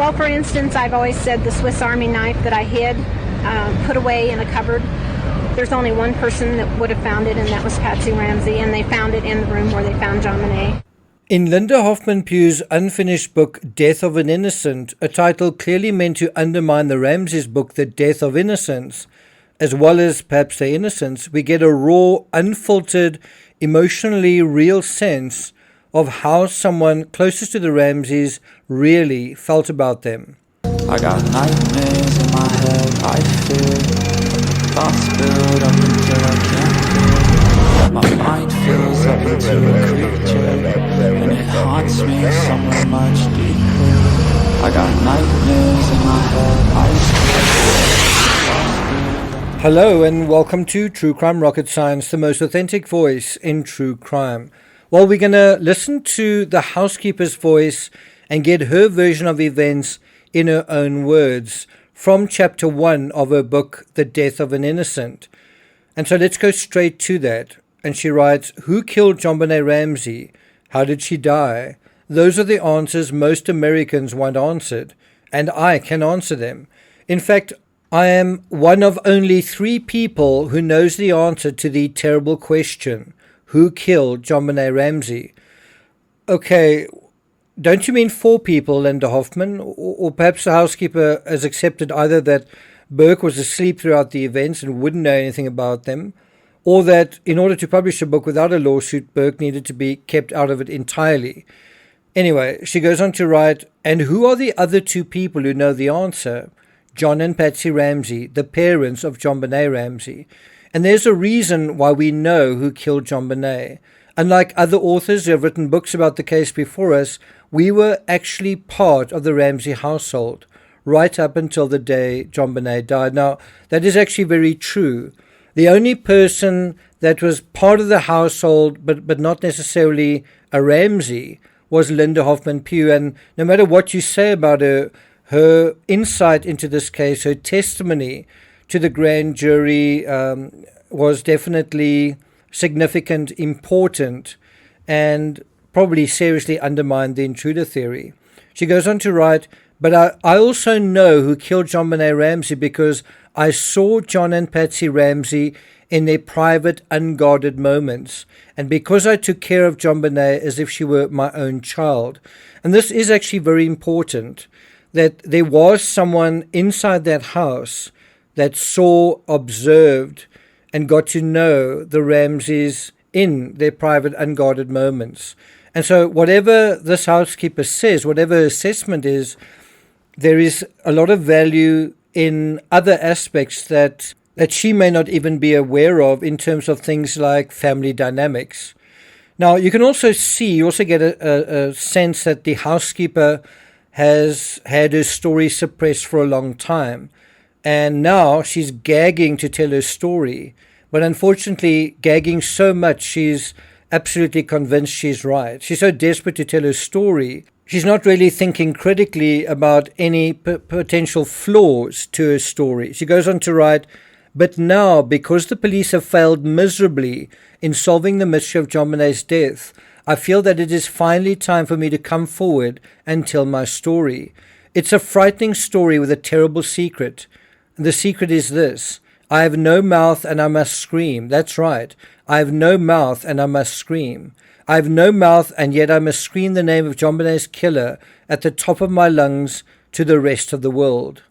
Well, for instance, I've always said the Swiss Army knife that I hid, put away in a cupboard. There's only one person that would have found it, and that was Patsy Ramsey, and they found it in the room where they found JONBENET. In Linda Hoffman Pugh's unfinished book, Death of an Innocent, a title clearly meant to undermine the Ramsey's book, The Death of Innocence, as well as perhaps their innocence, we get a raw, unfiltered, emotionally real sense of how someone closest to the Ramseys really felt about them. I got nightmares in my head, I fear. Thoughts build up until I can't feel. My mind fills up into a creature, and it haunts me somewhere much deeper. I got nightmares in my head, I fear. Hello and welcome to True Crime Rocket Science, the most authentic voice in true crime. Well, we're going to listen to the housekeeper's voice and get her version of events in her own words from chapter 1 of her book, The Death of an Innocent. And so let's go straight to that. And she writes, who killed JONBENET Ramsey? How did she die? Those are the answers most Americans want answered, and I can answer them. In fact, I am one of only 3 people who knows the answer to the terrible question, who killed JONBENET Ramsey? Okay, don't you mean 4 people, Linda Hoffman? Or perhaps the housekeeper has accepted either that Burke was asleep throughout the events and wouldn't know anything about them, or that in order to publish a book without a lawsuit, Burke needed to be kept out of it entirely. Anyway, she goes on to write, and who are the other 2 people who know the answer? John and Patsy Ramsey, the parents of JONBENET Ramsey. And there's a reason why we know who killed JONBENET. Unlike other authors who have written books about the case before us, we were actually part of the Ramsey household, right up until the day JONBENET died. Now, that is actually very true. The only person that was part of the household, but not necessarily a Ramsey, was Linda Hoffman Pugh. And no matter what you say about her insight into this case, her testimony to the grand jury was definitely significant, important, and probably seriously undermined the intruder theory. She goes on to write, but I also know who killed JONBENET Ramsey because I saw John and Patsy Ramsey in their private, unguarded moments, and because I took care of JONBENET as if she were my own child. And this is actually very important, that there was someone inside that house that saw, observed, and got to know the Ramseys in their private, unguarded moments. And so whatever this housekeeper says, whatever her assessment is, there is a lot of value in other aspects that she may not even be aware of in terms of things like family dynamics. Now, you can also get a sense that the housekeeper has had her story suppressed for a long time. And now she's gagging to tell her story. But unfortunately, gagging so much, she's absolutely convinced she's right. She's so desperate to tell her story, she's not really thinking critically about any potential flaws to her story. She goes on to write, but now, because the police have failed miserably in solving the mystery of JONBENET's death, I feel that it is finally time for me to come forward and tell my story. It's a frightening story with a terrible secret. The secret is this. I have no mouth and I must scream. That's right. I have no mouth and I must scream. I have no mouth and yet I must scream the name of JONBENET's killer at the top of my lungs to the rest of the world.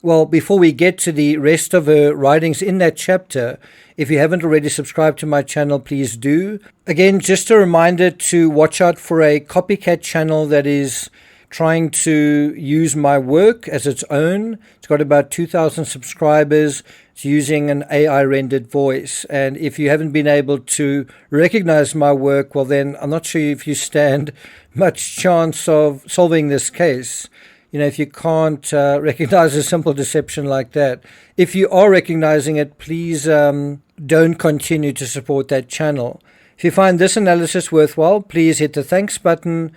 Well, before we get to the rest of her writings in that chapter, if you haven't already subscribed to my channel, please do. Again, just a reminder to watch out for a copycat channel that is trying to use my work as its own. It's got about 2,000 subscribers. It's using an AI rendered voice. And if you haven't been able to recognize my work, well then I'm not sure if you stand much chance of solving this case. You know, if you can't recognize a simple deception like that. If you are recognizing it, please don't continue to support that channel. If you find this analysis worthwhile, please hit the thanks button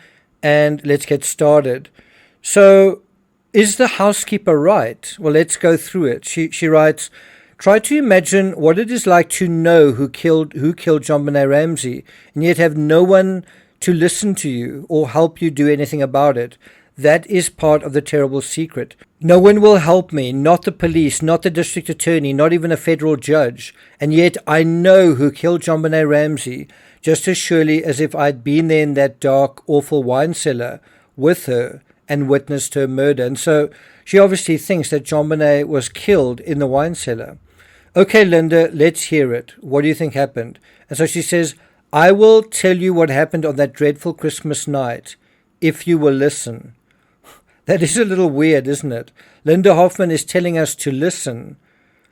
and let's get started. So, is the housekeeper right? Well, let's go through it. She writes, try to imagine what it is like to know who killed JONBENET Ramsey and yet have no one to listen to you or help you do anything about it. That is part of the terrible secret. No one will help me, not the police, not the district attorney, not even a federal judge. And yet I know who killed JonBenet Ramsey just as surely as if I'd been there in that dark, awful wine cellar with her and witnessed her murder. And so she obviously thinks that JonBenet was killed in the wine cellar. Okay, Linda, let's hear it. What do you think happened? And so she says, I will tell you what happened on that dreadful Christmas night, if you will listen. That is a little weird, isn't it? Linda Hoffman is telling us to listen.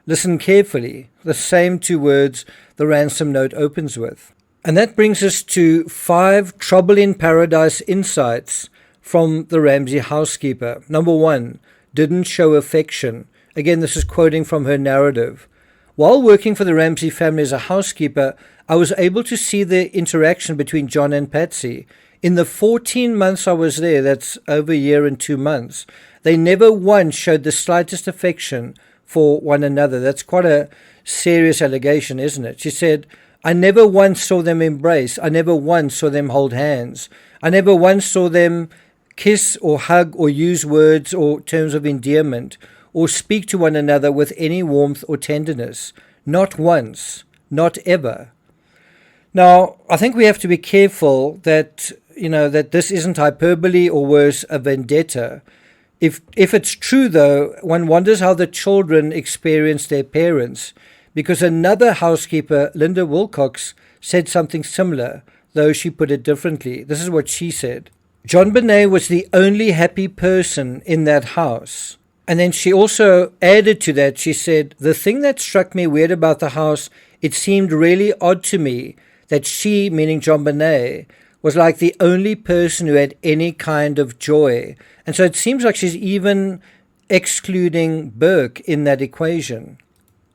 Listen carefully. The same two words the ransom note opens with. And that brings us to 5 trouble in paradise insights from the Ramsey housekeeper. Number 1, didn't show affection. Again, this is quoting from her narrative. While working for the Ramsey family as a housekeeper, I was able to see the interaction between John and Patsy. In the 14 months I was there, that's over a year and 2 months, they never once showed the slightest affection for one another. That's quite a serious allegation, isn't it? She said, I never once saw them embrace. I never once saw them hold hands. I never once saw them kiss or hug or use words or terms of endearment or speak to one another with any warmth or tenderness. Not once. Not ever. Now, I think we have to be careful that that this isn't hyperbole or worse, a vendetta. If it's true, though, one wonders how the children experience their parents, because another housekeeper, Linda Wilcox, said something similar, though she put it differently. This is what she said. JonBenet was the only happy person in that house. And then she also added to that, she said, the thing that struck me weird about the house, it seemed really odd to me that she, meaning JonBenet, was like the only person who had any kind of joy. And so it seems like she's even excluding Burke in that equation.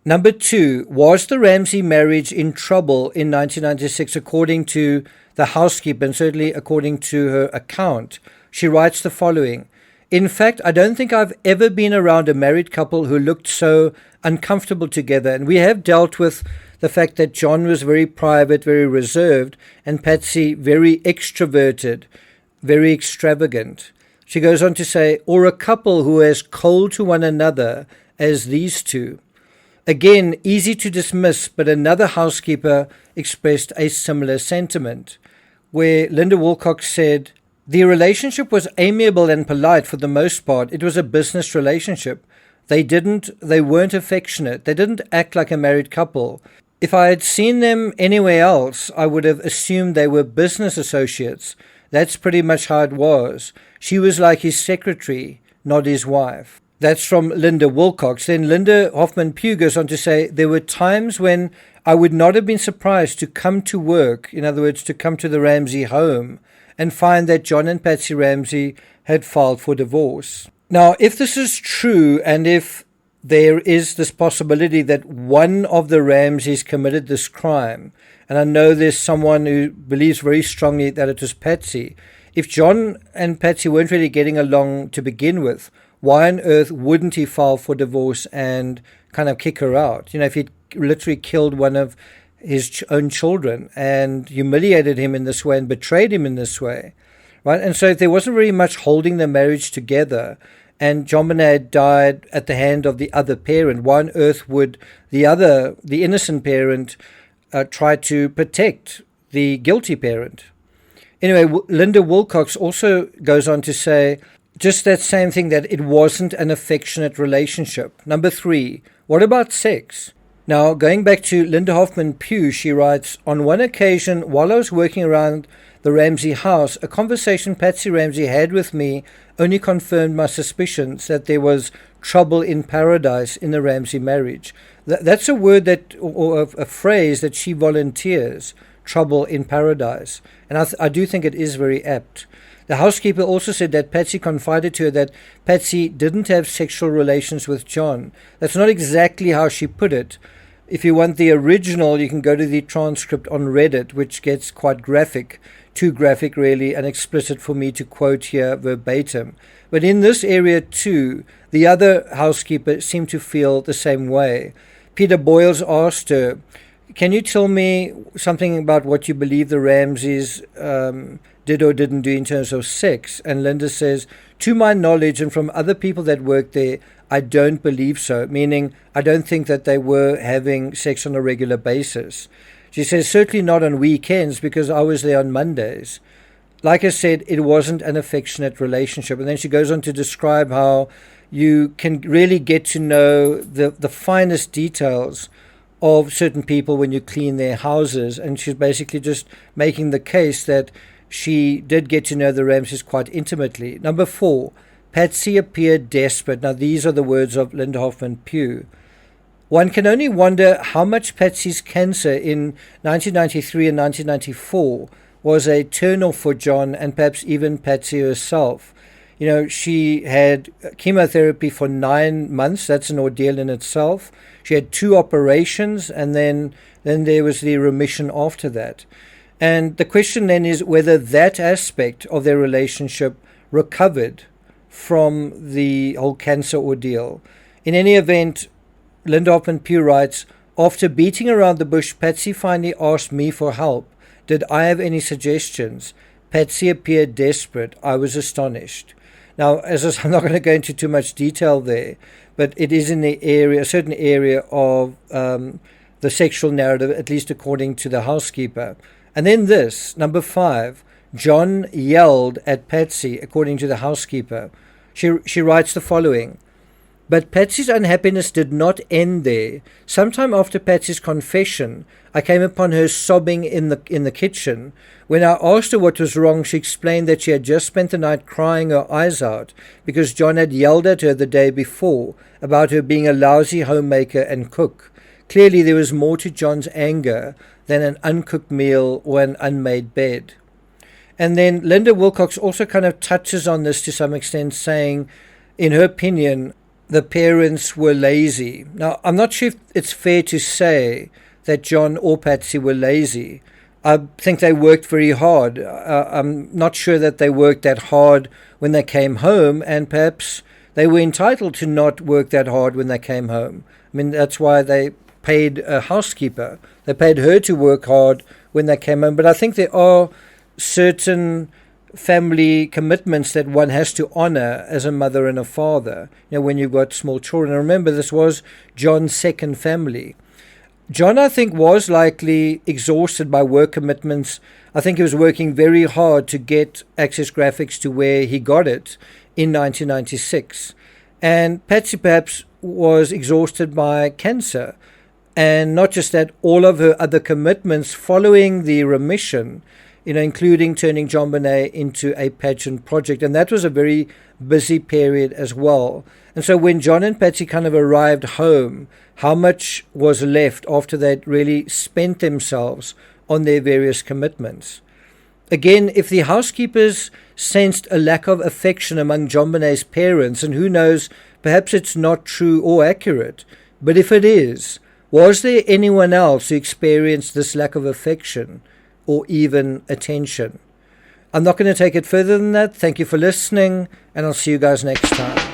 Number 2, was the Ramsey marriage in trouble in 1996 according to the housekeeper and certainly according to her account? She writes the following. In fact, I don't think I've ever been around a married couple who looked so uncomfortable together. And we have dealt with the fact that John was very private, very reserved, and Patsy very extroverted, very extravagant. She goes on to say, or a couple who are as cold to one another as these two. Again, easy to dismiss, but another housekeeper expressed a similar sentiment, where Linda Wilcox said, the relationship was amiable and polite for the most part. It was a business relationship. They weren't affectionate. They didn't act like a married couple. If I had seen them anywhere else, I would have assumed they were business associates. That's pretty much how it was. She was like his secretary, not his wife. That's from Linda Wilcox. Then Linda Hoffman-Pugh goes on to say, there were times when I would not have been surprised to come to work, in other words, to come to the Ramsey home, and find that John and Patsy Ramsey had filed for divorce. Now, if this is true, and if there is this possibility that one of the Ramseys committed this crime, and I know there's someone who believes very strongly that it was Patsy, if John and Patsy weren't really getting along to begin with, why on earth wouldn't he file for divorce and kind of kick her out? If he'd literally killed one of his own children and humiliated him in this way and betrayed him in this way, right? And so if there wasn't very much holding the marriage together and JonBenet died at the hand of the other parent, why on earth would the innocent parent try to protect the guilty parent? Anyway, Linda Wilcox also goes on to say just that same thing, that it wasn't an affectionate relationship. Number 3, what about sex? Now, going back to Linda Hoffman-Pugh, she writes, on one occasion, while I was working around the Ramsey house, a conversation Patsy Ramsey had with me only confirmed my suspicions that there was trouble in paradise in the Ramsey marriage. That's a word or a phrase that she volunteers, trouble in paradise. And I do think it is very apt. The housekeeper also said that Patsy confided to her that Patsy didn't have sexual relations with John. That's not exactly how she put it. If you want the original, you can go to the transcript on Reddit, which gets quite graphic, too graphic really, and explicit for me to quote here verbatim. But in this area too, the other housekeeper seemed to feel the same way. Peter Boyles asked her, can you tell me something about what you believe the Ramseys did or didn't do in terms of sex. And Linda says, to my knowledge and from other people that worked there, I don't believe so, meaning I don't think that they were having sex on a regular basis. She says, certainly not on weekends because I was there on Mondays. Like I said, it wasn't an affectionate relationship. And then she goes on to describe how you can really get to know the finest details of certain people when you clean their houses. And she's basically just making the case that she did get to know the Ramseys quite intimately. Number 4, Patsy appeared desperate. Now, these are the words of Linda Hoffman-Pugh. One can only wonder how much Patsy's cancer in 1993 and 1994 was a turn-off for John and perhaps even Patsy herself. You know, she had chemotherapy for 9 months. That's an ordeal in itself. She had 2 operations, and then there was the remission after that. And the question then is whether that aspect of their relationship recovered from the whole cancer ordeal. In any event, Linda Hoffman-Pugh writes, after beating around the bush, Patsy finally asked me for help. Did I have any suggestions? Patsy appeared desperate. I was astonished. Now, I'm not going to go into too much detail there, but it is in the area, a certain area of the sexual narrative, at least according to the housekeeper. And then this, number 5, John yelled at Patsy, according to the housekeeper. She writes the following. But Patsy's unhappiness did not end there. Sometime after Patsy's confession, I came upon her sobbing in the kitchen. When I asked her what was wrong, she explained that she had just spent the night crying her eyes out because John had yelled at her the day before about her being a lousy homemaker and cook. Clearly there was more to John's anger than an uncooked meal or an unmade bed. And then Linda Wilcox also kind of touches on this to some extent, saying, in her opinion, the parents were lazy. Now, I'm not sure if it's fair to say that John or Patsy were lazy. I think they worked very hard. I'm not sure that they worked that hard when they came home, and perhaps they were entitled to not work that hard when they came home. I mean, that's why they paid a housekeeper. They paid her to work hard when they came home. But I think there are certain family commitments that one has to honor as a mother and a father, you know, when you've got small children. And remember, this was John's second family. John, I think, was likely exhausted by work commitments. I think he was working very hard to get Access Graphics to where he got it in 1996. And Patsy perhaps was exhausted by cancer. And not just that, all of her other commitments following the remission, you know, including turning JONBENET into a pageant project. And that was a very busy period as well. And so when John and Patsy kind of arrived home, how much was left after they'd really spent themselves on their various commitments? Again, if the housekeepers sensed a lack of affection among JONBENET's parents, and who knows, perhaps it's not true or accurate, but if it is, was there anyone else who experienced this lack of affection or even attention? I'm not going to take it further than that. Thank you for listening, and I'll see you guys next time.